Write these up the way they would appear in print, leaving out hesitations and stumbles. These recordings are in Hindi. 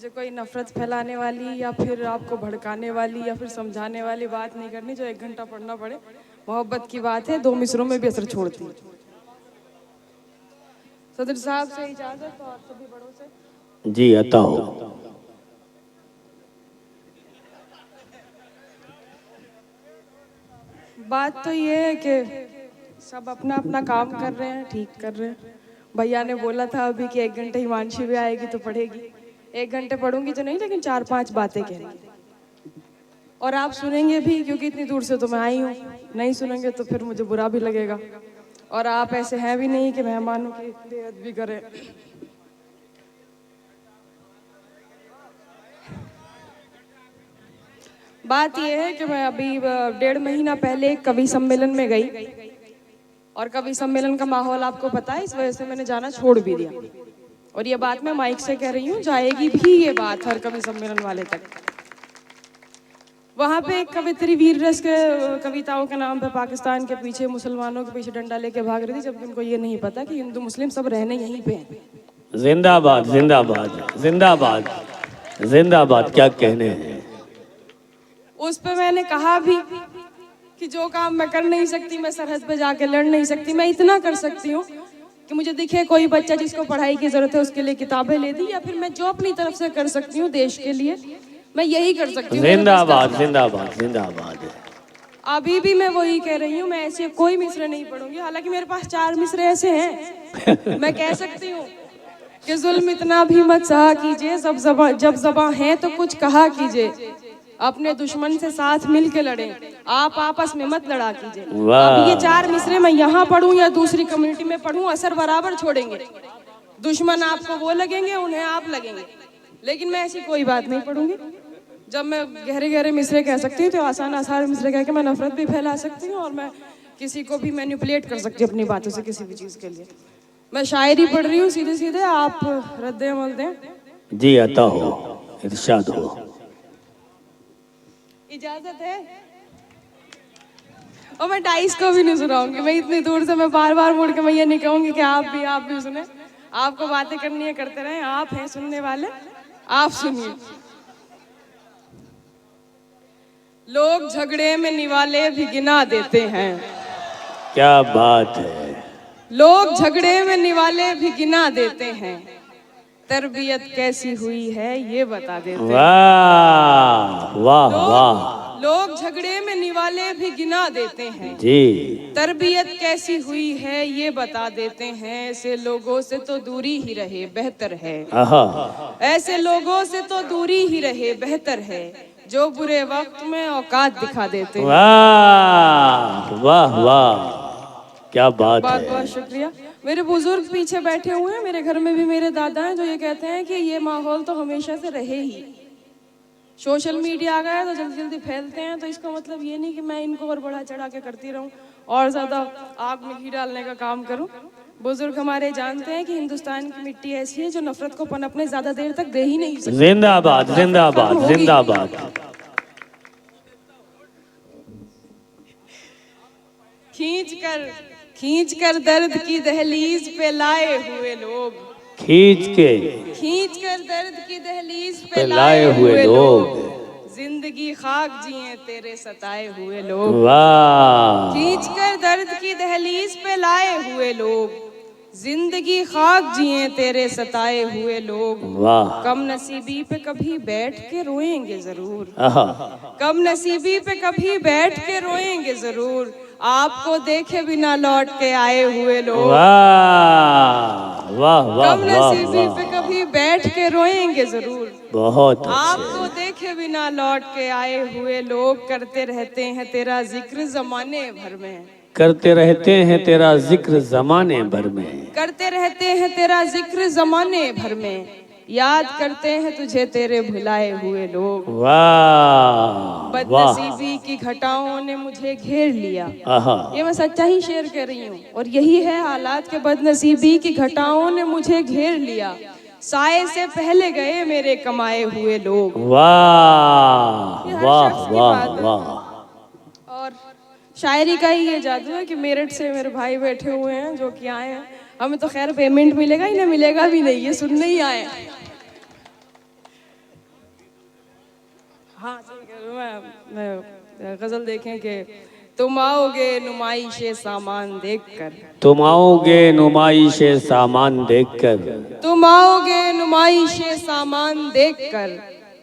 मुझे कोई नफरत फैलाने वाली या फिर आपको भड़काने वाली या फिर समझाने वाली बात नहीं करनी जो 1 घंटा पढ़ना पड़े। मोहब्बत की बात है, 2 मिसरों में भी असर छोड़ती है। सदर साहब से इजाजत और सभी बड़ों से जी अता हो। बात तो ये है कि सब अपना अपना काम कर रहे हैं, ठीक कर रहे हैं। भैया ने बोला था अभी कि 1 घंटे हिमांशी भी आएगी तो पढ़ेगी। 1 घंटे पढ़ूंगी तो नहीं, लेकिन 4-5 बातें कहेंगी और आप सुनेंगे भी, क्योंकि इतनी दूर से तो मैं आई हूँ। नहीं सुनेंगे तो फिर मुझे बुरा भी लगेगा और आप ऐसे हैं भी नहीं कि मेहमानों की बेइज्जती भी करें। बात यह है कि मैं अभी 1.5 महीना पहले एक कवि सम्मेलन में गई और कवि सम्मेलन का माहौल आपको पता है, इस वजह से मैंने जाना छोड़ भी दिया। और ये बात मैं माइक से कह रही हूँ, जाएगी भी ये बात हर कवि सम्मेलन वाले तक। वहाँ पे एक कवित्री वीर रस के कविताओं के नाम पे पाकिस्तान के पीछे, मुसलमानों के पीछे डंडा लेके भाग रही थी, जबकि उनको ये नहीं पता कि हिंदू मुस्लिम सब रहने यहीं पे हैं। जिंदाबाद जिंदाबाद जिंदाबाद जिंदाबाद, क्या कहने हैं। उस पे मैंने कहा भी कि जो काम मैं कर नहीं सकती, मैं सरहद पे जाके लड़ नहीं सकती, मैं इतना कर सकती हूँ कि मुझे दिखे कोई बच्चा जिसको पढ़ाई की जरूरत है उसके लिए किताबें ले दी, या फिर मैं जो अपनी तरफ से कर सकती हूँ देश के लिए मैं यही कर सकती हूँ। जिंदाबाद जिंदाबाद जिंदाबाद। अभी भी मैं वही कह रही हूँ, मैं ऐसे कोई मिसरे नहीं पढ़ूंगी। हालांकि मेरे पास 4 मिसरे ऐसे हैं मैं कह सकती हूँ कि जुल्म इतना भी मत सहा कीजिए, जब ज़बां है तो कुछ कहा कीजिए, अपने दुश्मन से साथ मिल के लड़े, आप आपस में मत लड़ा कीजिए। अब ये 4 मिसरे मैं यहाँ पढ़ूं या दूसरी कम्युनिटी में पढ़ूं, असर बराबर छोड़ेंगे। दुश्मन आपको वो लगेंगे, उन्हें आप लगेंगे, लेकिन मैं ऐसी कोई बात नहीं पढ़ूंगी। जब मैं गहरे गहरे मिसरे कह सकती हूँ तो आसान आसान मिसरे कह के मैं नफरत भी फैला सकती हूँ और मैं किसी को भी मैनिपुलेट कर सकती हूँ अपनी बातों से किसी भी चीज़ के लिए। मैं शायरी पढ़ रही हूँ सीधे सीधे, आप रद्द अमल दें। जी अता हो, इरशाद हो। इजाजत है? और मैं डाइस को भी नहीं सुनाऊंगी, मैं इतनी दूर से मैं बार बार मुड़ के मैं ये नहीं कहूंगी कि आप भी सुने। आपको बातें करनी है, करते रहें, आप हैं सुनने वाले, आप सुनिए। लोग झगड़े में निवाले भी गिना देते हैं। क्या बात है। लोग झगड़े में निवाले भी गिना देते हैं, तरबियत कैसी हुई है ये बता देते हैं। वाह वाह वाह। लोग झगड़े में निवाले भी गिना देते हैं जी, तरबियत कैसी हुई है ये बता देते हैं। ऐसे लोगों से तो दूरी ही रहे बेहतर है। ऐसे लोगों से तो दूरी ही रहे बेहतर है, जो बुरे वक्त में औकात दिखा देते हैं। वाह वाह वाह, क्या बात बहुत है। बहुत शुक्रिया। मेरे बुजुर्ग पीछे बैठे हुए हैं, मेरे घर में भी मेरे दादा हैं जो ये कहते हैं कि ये माहौल तो हमेशा से रहे ही। सोशल मीडिया आ गया है तो जल्दी जल्दी फैलते हैं, तो इसका मतलब ये नहीं कि मैं इनको और बढ़ा चढ़ा के करती रहूं और ज्यादा आग में घी डालने का काम करूं। बुजुर्ग हमारे जानते हैं कि हिंदुस्तान की मिट्टी ऐसी है जो नफरत को पनपने ज्यादा देर तक दे ही नहीं सकती। जिंदाबाद जिंदाबाद जिंदाबाद। खींच कर दर्द की दहलीज पे लाए हुए लोग, खींच कर दर्द की दहलीज पे लाए हुए लोग, जिंदगी खाक जिए तेरे सताए हुए लोग। वाह। खींच कर दर्द की दहलीज पे लाए हुए लोग, जिंदगी खाक जिए तेरे सताए हुए लोग। वाह। कम नसीबी पे कभी बैठ के रोएंगे जरूर, कम नसीबी पे कभी बैठ के रोएंगे जरूर, आपको देखे बिना लौट के आए हुए लोग। वाह वाह वाह। कम नसीबी पे कभी बैठ के रोएंगे जरूर, बहुत आपको देखे बिना लौट के आए हुए लोग। करते रहते हैं तेरा जिक्र जमाने भर में, करते रहते हैं तेरा जिक्र जमाने भर में, करते रहते हैं तेरा जिक्र जमाने भर में, याद करते हैं तुझे तेरे भुलाए हुए लोग। वाह। बदनसीबी की घटाओं ने मुझे घेर लिया, ये मैं सच्चा ही शेर कर रही हूँ और यही है हालात के। बदनसीबी की घटाओं ने मुझे घेर लिया, साए से पहले गए मेरे कमाए हुए लोग। वाह वाह वाह वाह। और शायरी का ही ये जादू है कि मेरठ से मेरे भाई बैठे हुए हैं जो कि आए हैं। हमें तो खैर पेमेंट मिलेगा, इन्हें मिलेगा भी नहीं, ये सुनने ही आए। हाँ ठीक है, मैं गजल देखें कि तुम आओगे नुमाइशे सामान देखकर, तुम आओगे नुमाइशे सामान देखकर, तुम आओगे नुमाइशे सामान देखकर,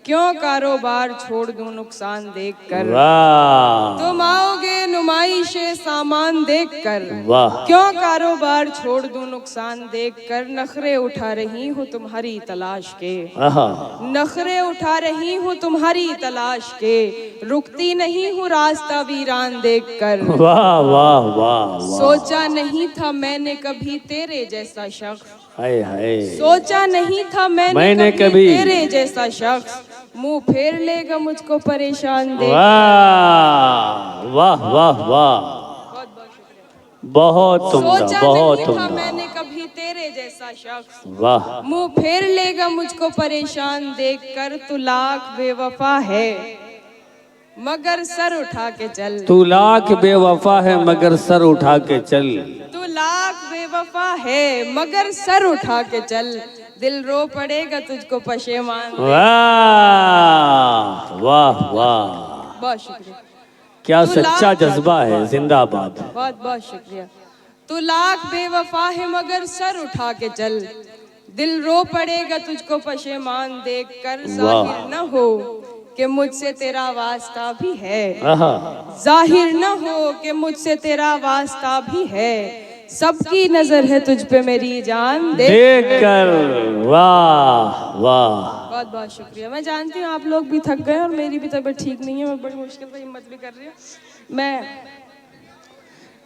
क्यों कारोबार छोड़ दूं नुकसान देखकर। वाह तुम आओगे नुमाइशे सामान देखकर, वाह क्यों कारोबार छोड़ दूं नुकसान देखकर। नखरे उठा रही हूँ तुम्हारी तलाश के, आहा नखरे उठा रही हूँ तुम्हारी तलाश के, रुकती नहीं हूँ रास्ता वीरान देखकर। वाह वाह वाह वाह। सोचा नहीं था मैंने कभी तेरे जैसा शख्स, हाय हाय सोचा नहीं था मैंने कभी तेरे जैसा शख्स, मुंह फेर लेगा मुझको परेशान देख। वाह वाह वाह वाह। बहुत उम्दा सोचा बहुत नहीं था उम्दा। मैंने कभी तेरे जैसा शख्स, वाह मुंह फेर लेगा मुझको परेशान देखकर। तू लाख बेवफा है मगर सर उठा के चल, तू लाख बेवफा है मगर सर उठा के चल, तू लाख बेवफा है मगर सर उठा के चल, दिल रो पड़ेगा तुझको पशेमान। वाह वाह वाह। बहुत शुक्रिया, क्या तू सच्चा लाख- जज्बा है, जिंदाबाद। बहुत बहुत शुक्रिया। तू लाख बेवफा है मगर सर उठा के चल, दिल रो पड़ेगा तुझको पशेमान देखकर। जाहिर न हो कि मुझसे तेरा वास्ता भी है, आहा जाहिर न हो कि मुझसे तेरा वास्ता भी है, सबकी नजर है तुझ पे मेरी जान देख। देखकर। वाह वाह। बहुत बहुत शुक्रिया। मैं जानती हूँ आप लोग भी थक गए और मेरी भी तबीयत ठीक नहीं है, मैं बड़ी मुश्किल से हिम्मत भी कर रही हूँ। मैं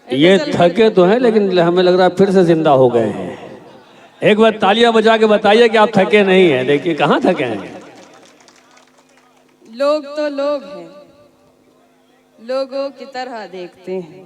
ये थके तो हैं लेकिन हमें लग रहा है फिर से जिंदा हो गए हैं। एक बार तालियां बजा के बताइए कि आप थके नहीं हैं। देखिए कहाँ थके हैं। लोग तो लोग हैं, लोगों की तरह देखते हैं,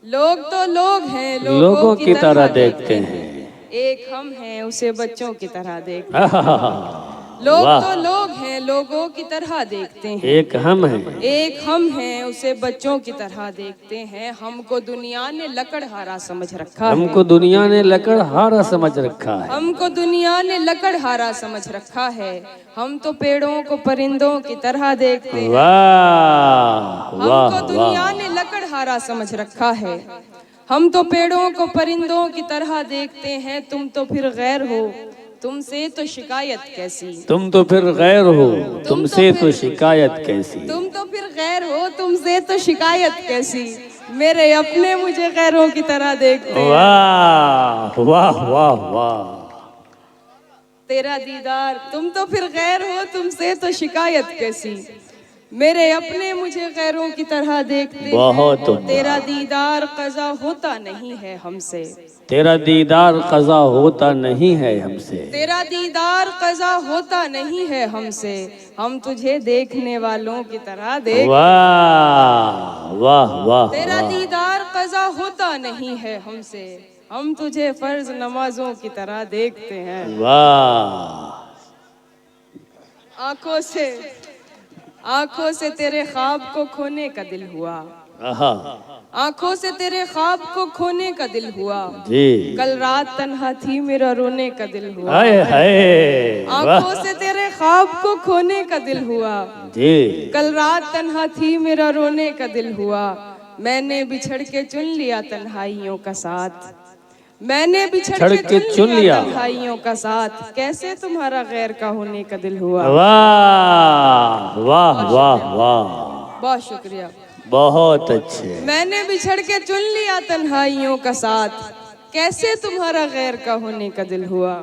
लोग तो लोग हैं, लोगों की तरह देखते हैं। एक हम हैं उसे बच्चों की तरह देखते आहा, हैं। लोग वाह। तो लोग हैं, लोगों की तरह देखते हैं, एक हम हैं, एक हम हैं उसे बच्चों की तरह देखते हैं। हमको दुनिया ने लकड़हारा समझ रखा है, हमको दुनिया ने लकड़हारा समझ रखा है। हमको दुनिया ने लकड़हारा समझ रखा है, हम तो पेड़ों को परिंदों की तरह देखते हैं। वाह हमको वाह दुनिया वाह। ने लकड़हारा समझ रखा है, हम तो पेड़ों को परिंदों की तरह देखते हैं। तुम तो फिर गैर हो, तुमसे तो शिकायत कैसी, तुम तो फिर गैर हो, तुमसे तो शिकायत कैसी। तुम तो फिर गैर हो, तुमसे तो शिकायत कैसी, मेरे अपने मुझे गैरों की तरह देखते हैं। वाह वाह वाह वाह। तेरा दीदार, तुम तो फिर गैर हो, तुमसे तो शिकायत कैसी, मेरे अपने मुझे गैरों की तरह देखते बहुत हैं। तेरा दीदार कज़ा होता नहीं है हमसे, तेरा दीदार कज़ा होता नहीं है हमसे, तेरा दीदार कज़ा होता नहीं है हमसे, हम तुझे देखने वालों की तरह देख। वाह वाह वाह। तेरा दीदार कज़ा होता नहीं है हमसे, हम तुझे फर्ज नमाजों की तरह देखते हैं। वाह। आंखों से तेरे ख्वाब को खोने का दिल हुआ, आहा आंखों से तेरे ख्वाब को खोने का दिल हुआ, जी। कल रात तन्हा थी मेरा रोने का दिल हुआ। हाय हाय। आंखों से तेरे ख्वाब को खोने का दिल हुआ, जी। कल रात तन्हा थी मेरा रोने का दिल हुआ, मैंने बिछड़ के चुन लिया तन्हाइयों का साथ, मैंने बिछड़ के चुन लिया तन्हाइयों का साथ, कैसे तुम्हारा गैर का होने का दिल हुआ। वाह वाह वाह वाह। बहुत शुक्रिया। बहुत अच्छे। मैंने बिछड़ के चुन लिया तन्हाइयों का साथ, कैसे तुम्हारा गैर का होने का दिल हुआ।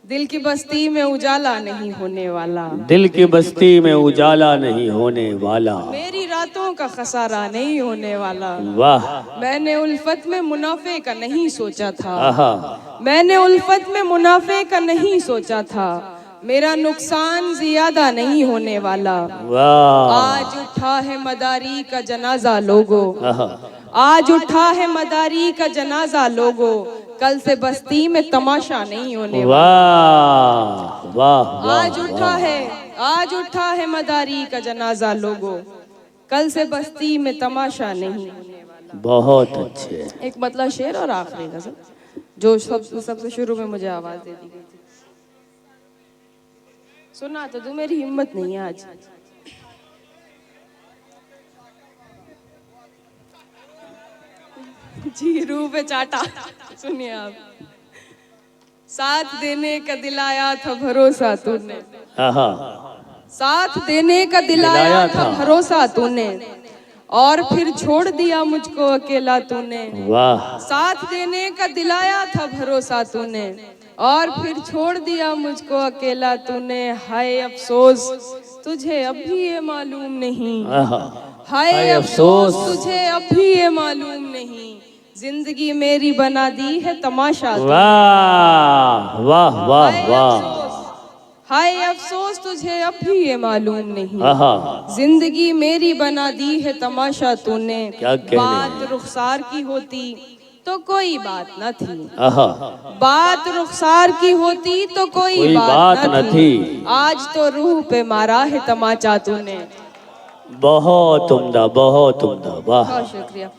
दिल की बस्ती में उजाला नहीं होने वाला, दिल की बस्ती में उजाला नहीं होने वाला, मेरी रातों का खसारा नहीं होने वाला। वाह। मैंने उल्फत में मुनाफे का नहीं सोचा था, आहा मैंने उल्फत में मुनाफे का नहीं सोचा था, मेरा नुकसान ज्यादा नहीं होने वाला। वाह। आज उठा है मदारी का जनाजा लोगो, आहा आज उठा है मदारी का जनाजा लोगो, कल से बस्ती में तमाशा नहीं होने वाला। वाह वाह वाह। आज उठा है मदारी का जनाजा लोगो, कल से बस्ती में तमाशा नहीं होने वाला। बहुत अच्छे। एक मतलब शेर और आखिरी गजल जो सबसे शुरू में मुझे आवाज दे दी गई थी। सुना तो तू, मेरी हिम्मत नहीं है आज। जी रूह पे चाटा। सुनिए आप। साथ देने का दिलाया था भरोसा तूने, आहा, साथ देने का दिलाया दिलाया था था। भरोसा तूने, और फिर छोड़ दिया मुझको अकेला तूने। वाह, साथ देने का दिलाया था भरोसा तूने, और फिर छोड़ दिया मुझको अकेला तूने। हाय अफसोस तुझे अभी ये मालूम नहीं, आहा, हाय हाय अफसोस अफसोस। तुझे अभी ये मालूम नहीं, जिंदगी मेरी बना दी है तमाशा तूने। वाह वाह वाह हाय वाह, अफसोस, हाय अफसोस तुझे अभी ये मालूम नहीं, आहा, जिंदगी मेरी बना दी है तमाशा तूने। क्या कहने बात रुखसार की होती तो कोई बात न थी, आहा, बात रुखसार की होती तो कोई बात न थी। आज तो रूह पे मारा है तमाचा तूने। बहुत उम्दा, बहुत उम्दा, वाह। बहुत शुक्रिया।